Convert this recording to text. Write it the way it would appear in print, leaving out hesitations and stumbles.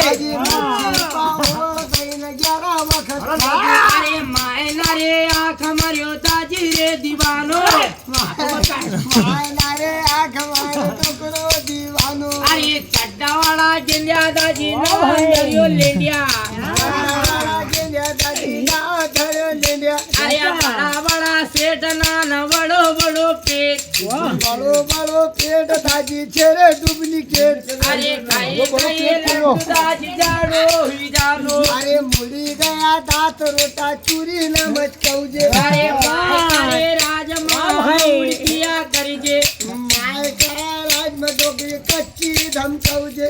તાજી મચ્છી પાવો કઈને 11 વખત અરે માયના રે આંખ મર્યો તાજી રે દીવાનો માયના રે આંખ માર્યો ટોકરો દીવાનો અરે ચડ્ડાવાળા જિલ્લા દાજી નો દરિયો લેડિયા અરે બડા બડા શેઠ ના બડો બડો પેટ બળો પેટ તાજી છે રે ડુપ્લિકેટ અરે ખાઈ ખાઈ દાજી જાડો હી જાડો અરે મુડી ગયા દાંત રોટા ચૂરી ન મચકવજે અરે માય રાજમાં ઉડકિયા કરજે માય કરા રાજમાં ડોબી કચ્ચી ધમકવજે